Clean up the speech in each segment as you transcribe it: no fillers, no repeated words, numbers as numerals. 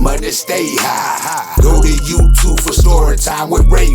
money stay high. Go to YouTube for story time with Ray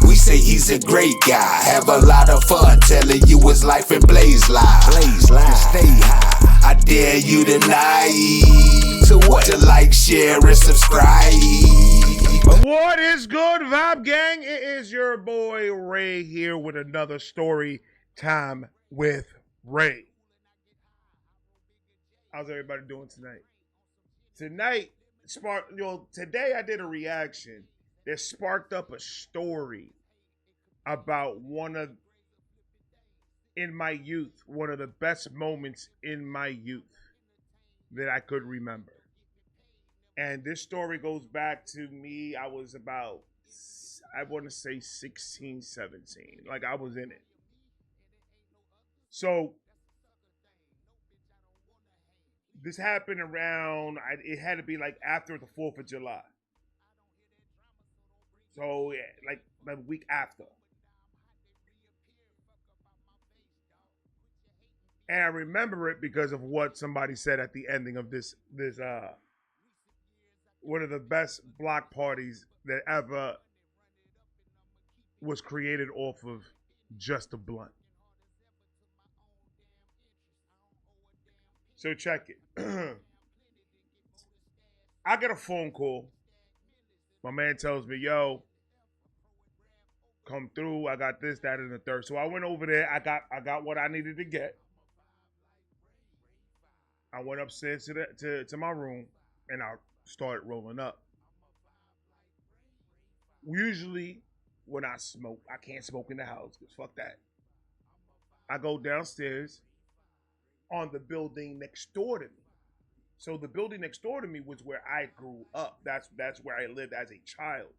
We say he's a great guy. Have a lot of fun telling you his life and blaze live. Stay high. I dare you tonight to like, share, and subscribe. What is good, Vibe Gang? It is your boy Ray here with another story time with Ray. How's everybody doing tonight? Today I did a reaction that sparked up a story about in my youth, one of the best moments in my youth that I could remember. And this story goes back to me, I was about, I want to say 16, 17. Like I was in it. So this happened around, it had to be like after the 4th of July. So yeah, like the week after. And I remember it because of what somebody said at the ending of this one of the best block parties that ever was created off of just a blunt. So check it. I get a phone call. My man tells me, yo, come through. I got this, that, and the third. So I went over there. I got what I needed to get. I went upstairs to my room and I started rolling up. Usually when I smoke, I can't smoke in the house because fuck that. I go downstairs on the building next door to me. So the building next door to me was where I grew up. That's where I lived as a child.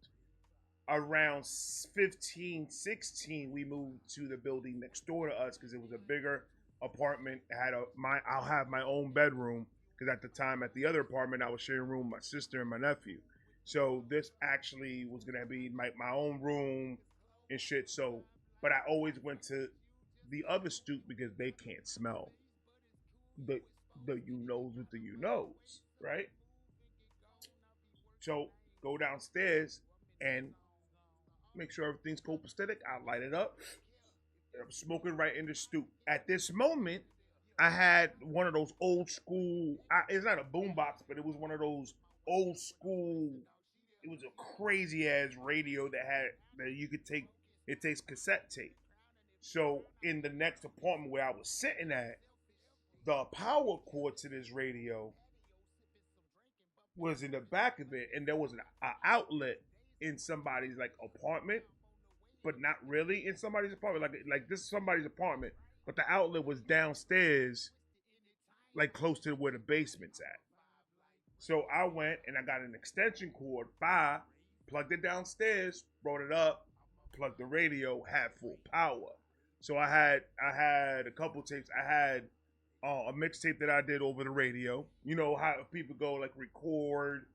Around 15, 16, we moved to the building next door to us because it was a bigger apartment. I'll have my own bedroom because at the time at the other apartment I was sharing a room with my sister and my nephew. So this actually was gonna be my own room and shit. So, but I always went to the other stoop because they can't smell the you knows with the you knows, right? So go downstairs and make sure everything's copacetic. I light it up. I'm smoking right in the stoop. At this moment, I had one of those old school. It's not a boombox, but it was one of those old school. It was a crazy ass radio that you could take. It takes cassette tape. So in the next apartment where I was sitting at, the power cord to this radio was in the back of it, and there was an outlet in somebody's like apartment, but not really in somebody's apartment. Like this is somebody's apartment, but the outlet was downstairs, like close to where the basement's at. So I went and I got an extension cord, plugged it downstairs, brought it up, plugged the radio, had full power. So I had a couple tapes. I had a mixtape that I did over the radio. You know how people go like record.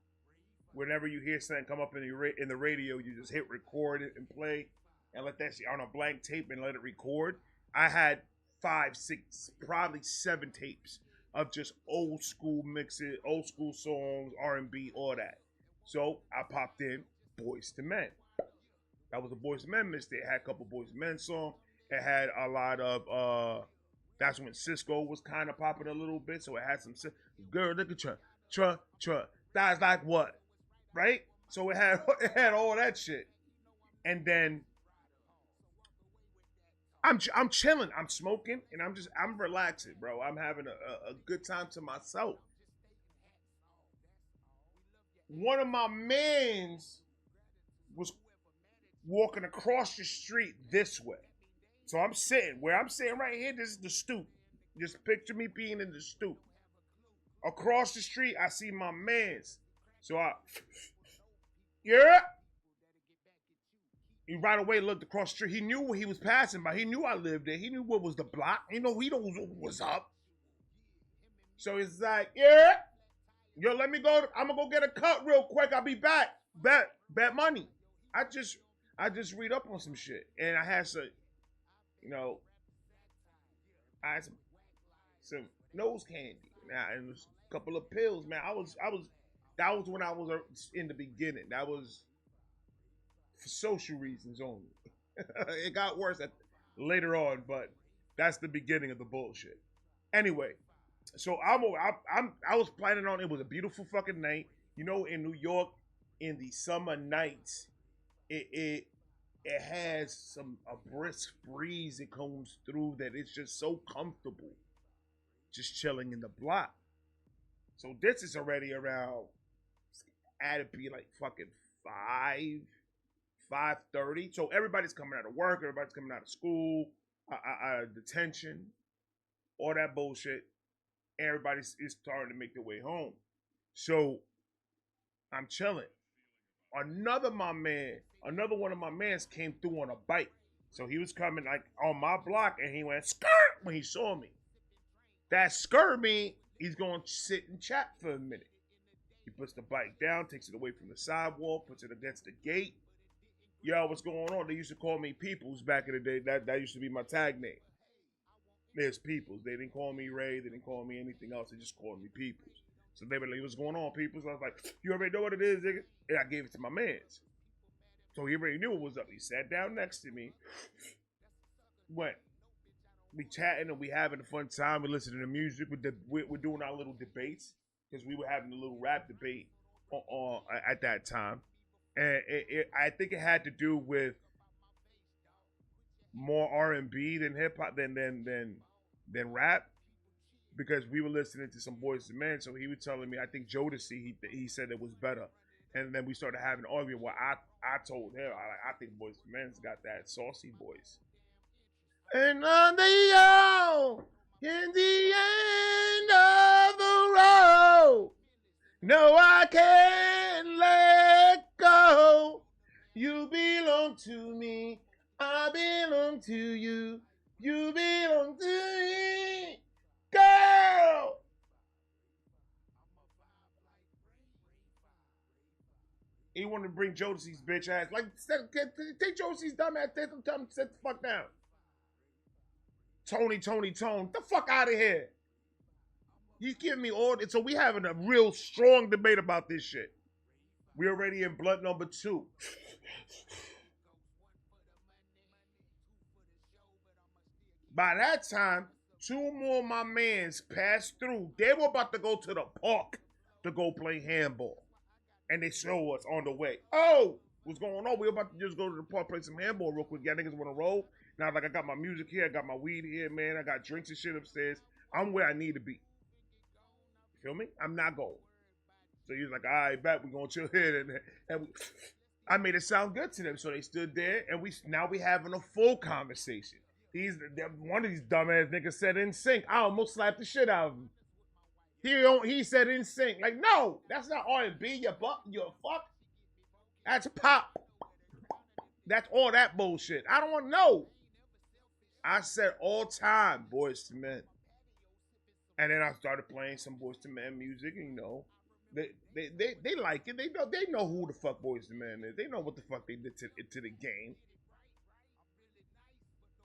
Whenever you hear something come up in the radio, you just hit record it and play, and let that shit on a blank tape and let it record. I had 5, 6, probably 7 tapes of just old school mixes, old school songs, R&B, all that. So I popped in Boys to Men. That was a Boys to Men mixtape. It had a couple Boys to Men songs. It had a lot of that's when Cisco was kind of popping a little bit, so it had some girl look at truh. That's like what, right? So it had all that shit, and then I'm chilling, I'm smoking, and I'm relaxing, bro. I'm having a good time to myself. One of my mans was walking across the street this way. So I'm sitting right here. This is the stoop. Just picture me being in the stoop. Across the street, I see my mans. So yeah. He right away looked across the street. He knew what he was passing by. He knew I lived there. He knew what was the block. He knows what was up. So he's like, yeah. Yo, let me go. I'm gonna go get a cut real quick. I'll be back. Bet money. I just read up on some shit. And I had some, I had some nose candy. Now, and it was a couple of pills, man. That was when I was in the beginning. That was for social reasons only. It got worse later on, but that's the beginning of the bullshit. Anyway, so I was planning on. It was a beautiful fucking night, you know, in New York, in the summer nights. It has a brisk breeze that comes through that it's just so comfortable, just chilling in the block. So this is already around. Had to be like fucking 5:30. So everybody's coming out of work, everybody's coming out of school, detention, all that bullshit. Everybody is starting to make their way home. So I'm chilling. Another one of my mans came through on a bike. So he was coming like on my block and he went skirt when he saw me. That skirt me, he's going to sit and chat for a minute. He puts the bike down, takes it away from the sidewalk, puts it against the gate. Yo, what's going on? They used to call me Peoples back in the day. That used to be my tag name. There's Peoples. They didn't call me Ray. They didn't call me anything else. They just called me Peoples. So they were like, what's going on, Peoples? I was like, you already know what it is, nigga? And I gave it to my mans. So he already knew what was up. He sat down next to me. We chatting and we having a fun time. We listening to music. We're doing our little debates because we were having a little rap debate at that time. And I think it had to do with more R&B than hip hop than rap, because we were listening to some Boyz II Men. So he was telling me, I think Jodeci, he said it was better, and then we started having an argument where I told him I think Boyz II Men's got that saucy voice. And on in the end of the road, no, I can't let go. You belong to me. I belong to you. You belong to me. Girl! He wanted to bring Jodeci's bitch ass. Like, take Jodeci's dumb ass, take him, tell him to sit the fuck down. Tone. The fuck out of here. He's giving me all. So we having a real strong debate about this shit. We already in blunt number 2. By that time, 2 more of my mans passed through. They were about to go to the park to go play handball. And they show us on the way. Oh, what's going on? We about to just go to the park, play some handball real quick. Y'all niggas want to roll? Now, like, I got my music here. I got my weed here, man. I got drinks and shit upstairs. I'm where I need to be. You feel me? I'm not going. So he was like, all right, bet we're going to chill here. And I made it sound good to them. So they stood there, and now we having a full conversation. One of these dumbass niggas said in sync. I almost slapped the shit out of him. He said in sync. Like, no, that's not R&B. You fuck. That's pop. That's all that bullshit. I don't want to know. I said all time Boyz II Men. And then I started playing some Boyz II Men music, and, you know, they like it. They know who the fuck Boyz II Men is. They know what the fuck they did to the game.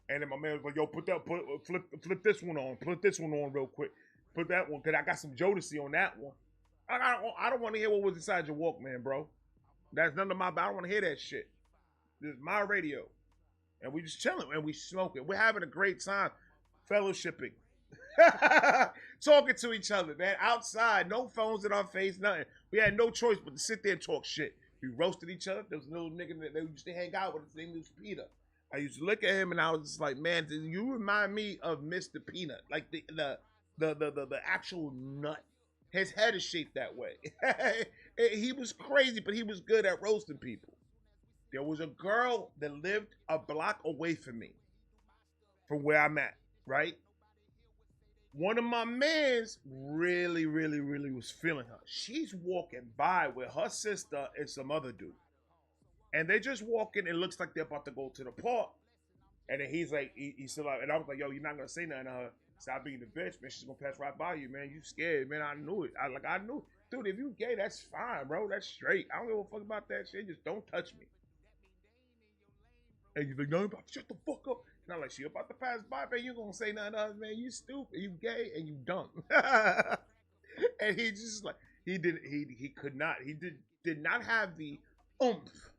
And then my man was like, yo, flip this one on. Put this one on real quick. Put that one, because I got some Jodeci on that one. I don't want to hear what was inside your Walkman, bro. That's none of my, I don't want to hear that shit. This is my radio. And we just chilling, and we smoking. We're having a great time fellowshipping. Talking to each other, man. Outside, no phones in our face, nothing. We had no choice but to sit there and talk shit. We roasted each other. There was a little nigga that they used to hang out with. His name was Peter. I used to look at him and I was just like, man, you remind me of Mr. Peanut. Like the actual nut. His head is shaped that way. He was crazy, but he was good at roasting people. There was a girl that lived a block away from me, from where I'm at, right? One of my mans really was feeling her. She's walking by with her sister and some other dude. And they just walking, it looks like they're about to go to the park. And then he's like, he's still out. And I was like, yo, you're not going to say nothing to her. Stop being the bitch, man. She's going to pass right by you, man. You scared, man. I knew it. I knew. Dude, if you gay, that's fine, bro. That's straight. I don't give a fuck about that shit. Just don't touch me. And you're like, no, shut the fuck up. Not like she about to pass by, man. You gonna say nothing else, man? You stupid, you gay, and you dumb. And he just like he could not did not have the oomph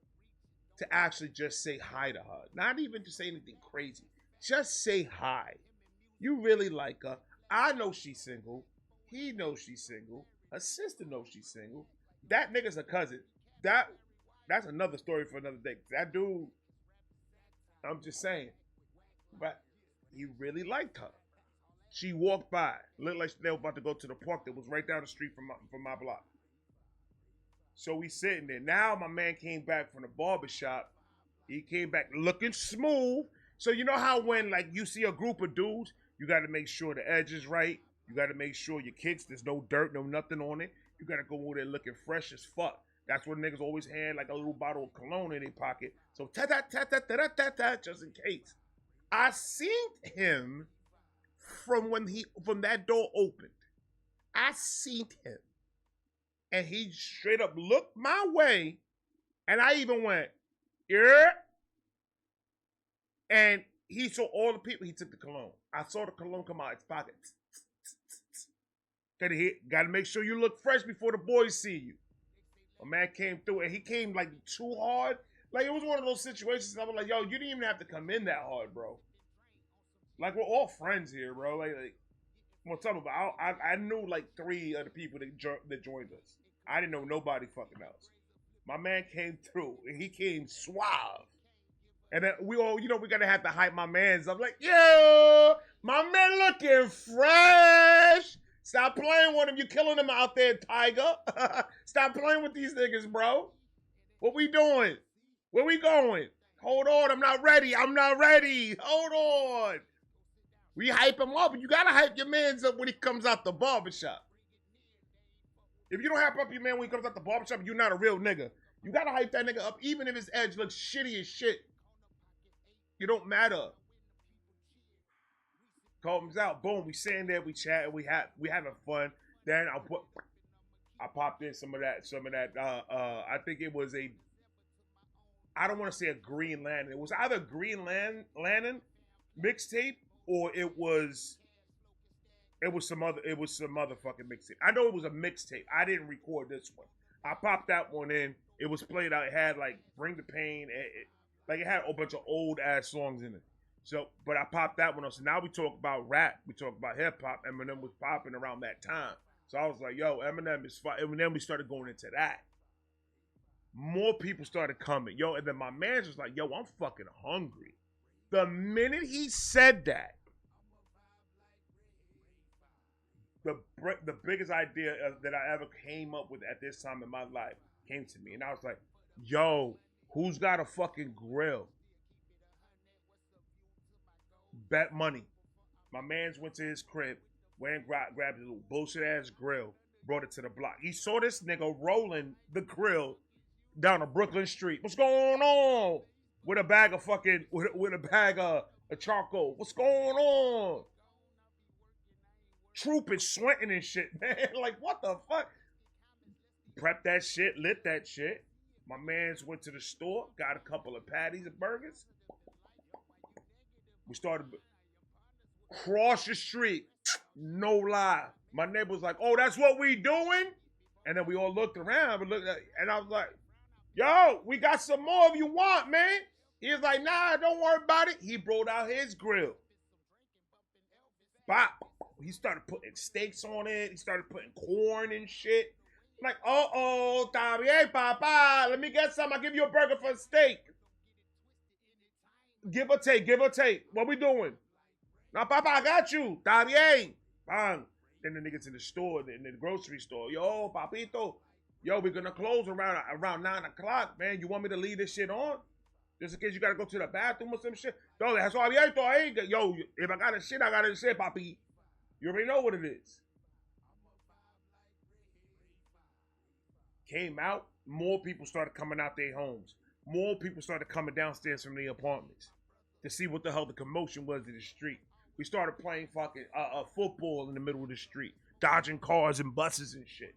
to actually just say hi to her. Not even to say anything crazy. Just say hi. You really like her. I know she's single. He knows she's single. Her sister knows she's single. That nigga's a cousin. That's another story for another day. That dude, I'm just saying. But he really liked her. She walked by. Looked like they were about to go to the park that was right down the street from my block. So we sitting there. Now my man came back from the barbershop. He came back looking smooth. So you know how when like you see a group of dudes, you got to make sure the edge is right. You got to make sure your kicks, there's no dirt, no nothing on it. You got to go over there looking fresh as fuck. That's what niggas always had like a little bottle of cologne in their pocket. So ta-ta-ta-ta-ta-ta-ta, just in case. I seen him from that door opened. I seen him. And he straight up looked my way. And I even went, yeah. And he saw all the people. He took the cologne. I saw the cologne come out of his pocket. Got to make sure you look fresh before the boys see you. A man came through and he came like too hard. Like it was one of those situations. I was like, yo, you didn't even have to come in that hard, bro. Like we're all friends here, bro. Like well, tell me about. I knew like 3 of the people that joined us. I didn't know nobody fucking else. My man came through and he came suave. And then we all, we gotta have to hype my mans up. Like, yo, my man looking fresh. Stop playing with him. You killing him out there, Tiger. Stop playing with these niggas, bro. What we doing? Where we going? Hold on, I'm not ready. Hold on. We hype him up, and you gotta hype your mans up when he comes out the barbershop. If you don't hype up your man when he comes out the barbershop, you're not a real nigga. You gotta hype that nigga up, even if his edge looks shitty as shit. You don't matter. Comes out, boom, we sitting there, we chatting, we having fun. Then I popped in some of that. I think it was I don't want to say a Green Lantern. It was either Green Lantern mixtape or it was some other fucking mixtape. I know it was a mixtape. I didn't record this one. I popped that one in. It was played out. It had like Bring the Pain. It had a whole bunch of old ass songs in it. So, but I popped that one on. So now we talk about rap. We talk about hip hop. Eminem was popping around that time. So I was like, yo, Eminem is fine. And then we started going into that. More people started coming. Yo, and then my man was like, yo, I'm fucking hungry. The minute he said that, the biggest idea that I ever came up with at this time in my life came to me. And I was like, yo, who's got a fucking grill? Bet money. My mans went to his crib, went and grabbed his little bullshit ass grill, brought it to the block. He saw this nigga rolling the grill down a Brooklyn street. What's going on? With a bag of fucking, with a bag of charcoal. What's going on? Trooping, sweating and shit, man. Like, what the fuck? Prep that shit, lit that shit. My mans went to the store, got a couple of patties and burgers. We started cross the street. No lie. My neighbor was like, oh, that's what we doing? And then we all looked around and I was like, yo, we got some more if you want, man. He was like, nah, don't worry about it. He brought out his grill. Bop. He started putting steaks on it. He started putting corn and shit. I'm like, uh-oh, está bien, papa. Let me get some. I'll give you a burger for a steak. Give or take. What we doing? Now, papa, I got you. Está bien. Bang. Then the niggas in the store, in the grocery store. Yo, papito. Yo, we're going to close around 9 o'clock, man. You want me to leave this shit on? Just in case you got to go to the bathroom or some shit. Yo, that's all abierto. Yo, if I got a shit, I got a shit, papi. You already know what it is. Came out, more people started coming out their homes. More people started coming downstairs from their apartments to see what the hell the commotion was in the street. We started playing fucking football in the middle of the street, dodging cars and buses and shit.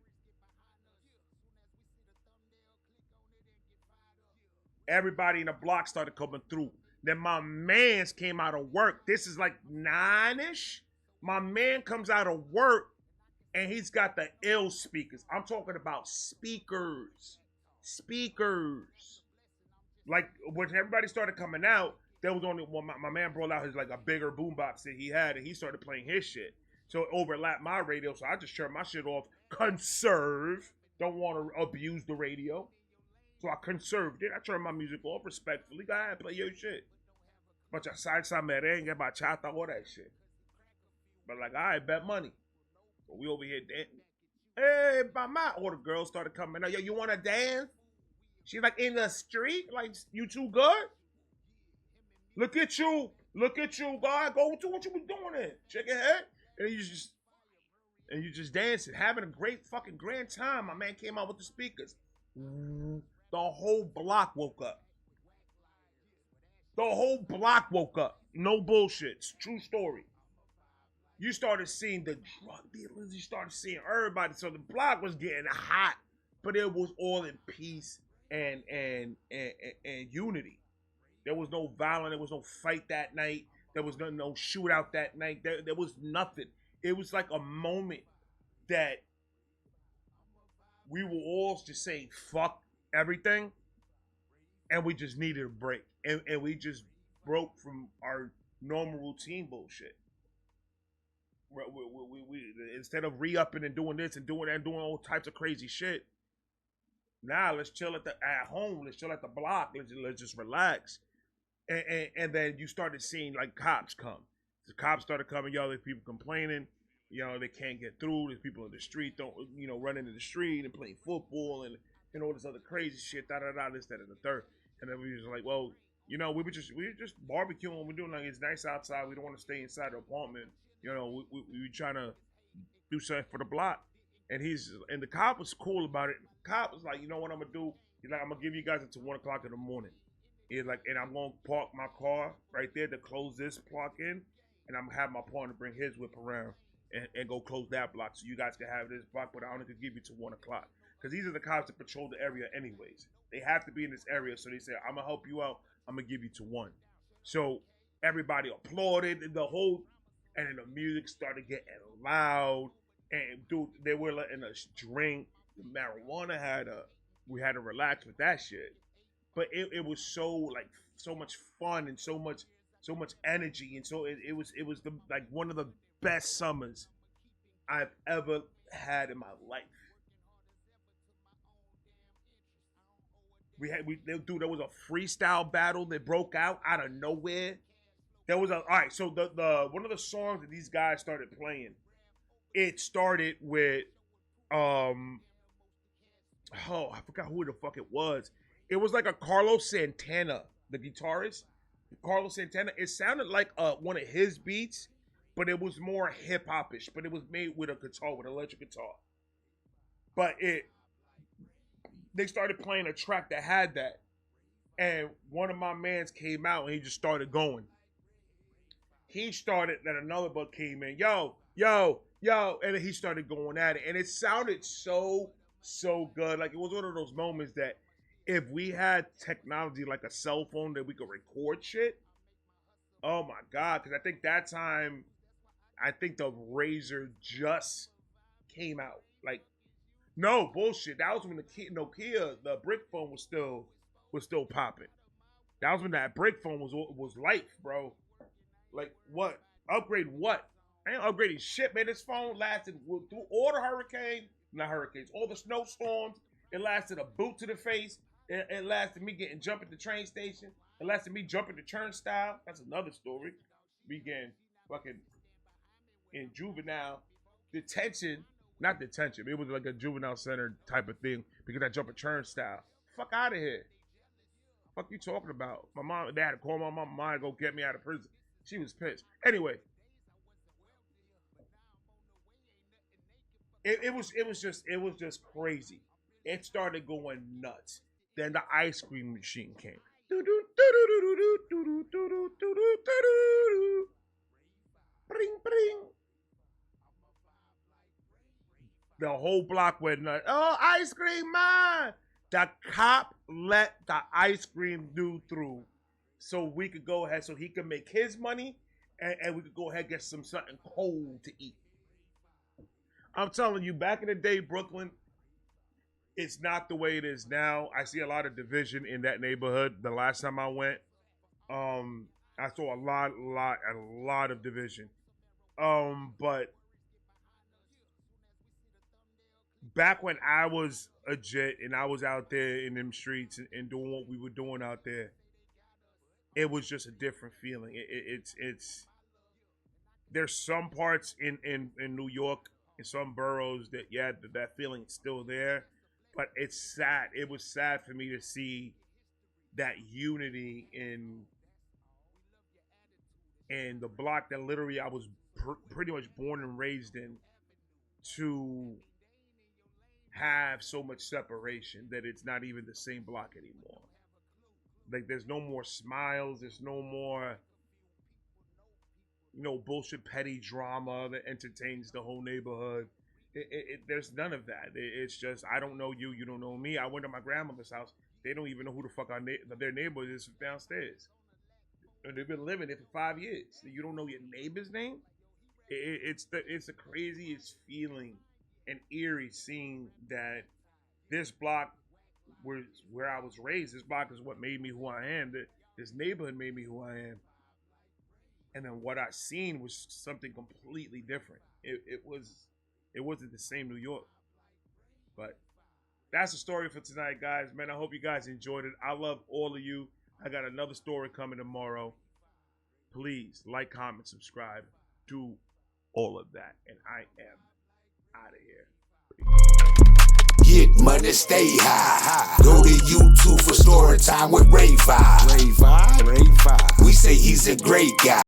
Everybody in the block started coming through. Then my man's came out of work. This is like 9-ish. My man comes out of work and he's got the ill speakers. I'm talking about speakers. Speakers. Like when everybody started coming out, there was only one. My man brought out his like a bigger boombox that he had, and he started playing his shit. So it overlapped my radio, so I just turned my shit off. Conserve. Don't want to abuse the radio. So I conserved it. I turned my music off respectfully. Go ahead, play your shit. Bunch of salsa, merengue, bachata, all that shit. But like, all right, bet money. So we over here dancing. Hey, mama. All the girls started coming out. Yo, you want to dance? She's like, in the street? Like, you too good? Look at you. Look at you, God. Go to what you was doing there. Shake your head. And you just dancing, having a great fucking grand time. My man came out with the speakers. The whole block woke up. The whole block woke up. No bullshit. It's true story. You started seeing the drug dealers. You started seeing everybody. So the block was getting hot, but it was all in peace and unity. There was no violence. There was no fight that night. There was no shootout that night. There was nothing. It was like a moment that we were all just saying fuck everything, and we just needed a break, and we just broke from our normal routine bullshit. We instead of re-upping and doing this and doing that and doing all types of crazy shit, now let's chill at home. Let's chill at the block. Let's just relax. And then you started seeing like cops come. The cops started coming. Yo, there's people complaining. You know, they can't get through. There's people in the street, running in the street and playing football and all this other crazy shit. This, that, and the third. And then we was like, well, we were just barbecuing. We're doing like it's nice outside. We don't want to stay inside the apartment. We trying to do something for the block. And the cop was cool about it. The cop was like, you know what I'm gonna do? He's like, I'm gonna give you guys until 1 o'clock in the morning. He's like, and I'm gonna park my car right there to close this block in, and I'm gonna have my partner bring his whip around and go close that block so you guys can have this block, but I only could give you to 1 o'clock. Because these are the cops that patrol the area anyways. They have to be in this area, so they say, I'm gonna help you out, I'm gonna give you to 1. So everybody applauded and and then the music started getting loud, and dude, they were letting us drink. The marijuana we had to relax with that shit. But it was so much fun and so much energy, and so it was one of the best summers I've ever had in my life. There was a freestyle battle that broke out of nowhere. There was all right. So the one of the songs that these guys started playing, it started with I forgot who the fuck it was. It was like a Carlos Santana, the guitarist. Carlos Santana. It sounded like one of his beats, but it was more hip hopish. But it was made with a guitar, with an electric guitar. But they started playing a track that had that, and one of my mans came out and he just started going. He started, then another bug came in, yo, and then he started going at it, and it sounded so good. Like it was one of those moments that if we had technology like a cell phone that we could record shit, oh my God, because I think that time, the Razor just came out. Like, no bullshit. That was when the Nokia, the brick phone was still popping. That was when that brick phone was life, bro. Like what? Upgrade what? I ain't upgrading shit, man. This phone lasted through all the all the snowstorms. It lasted a boot to the face. It lasted me jumped at the train station. It lasted me jumping the turnstile. That's another story. We getting fucking in juvenile detention. Not detention. It was like a juvenile center type of thing because I jumped a turnstile. Fuck out of here. Fuck you talking about? My mom and dad had to call my mom to go get me out of prison. She was pissed. Anyway, it was just crazy. It started going nuts. Then the ice cream machine came. Bring, bring. The whole block went nuts. Oh, ice cream man! The cop let the ice cream dude through. so we could go ahead, so he could make his money, and we could go ahead and get something cold to eat. I'm telling you, back in the day, Brooklyn, it's not the way it is now. I see a lot of division in that neighborhood. The last time I went, I saw a lot of division. But back when I was a jet and I was out there in them streets and doing what we were doing out there, it was just a different feeling. It's there's some parts in New York, in some boroughs, that that feeling is still there, but it's sad. It was sad for me to see that unity in the block that literally I was pretty much born and raised in, to have so much separation that it's not even the same block anymore. Like, there's no more smiles. There's no more, bullshit, petty drama that entertains the whole neighborhood. There's none of that. It's just, I don't know you, you don't know me. I went to my grandmother's house. They don't even know who the fuck their neighbor is downstairs. And they've been living there for 5 years. You don't know your neighbor's name? It's the craziest feeling and eerie seeing that this block was where I was raised. This block is what made me who I am. This neighborhood made me who I am. And then what I seen was something completely different. It wasn't the same New York. But that's the story for tonight, guys. Man, I hope you guys enjoyed it. I love all of you. I got another story coming tomorrow. Please like, comment, subscribe. Do all of that. And I am out of here. Get money, stay high. Go to YouTube for story time with Ray Vibe. We say he's a great guy.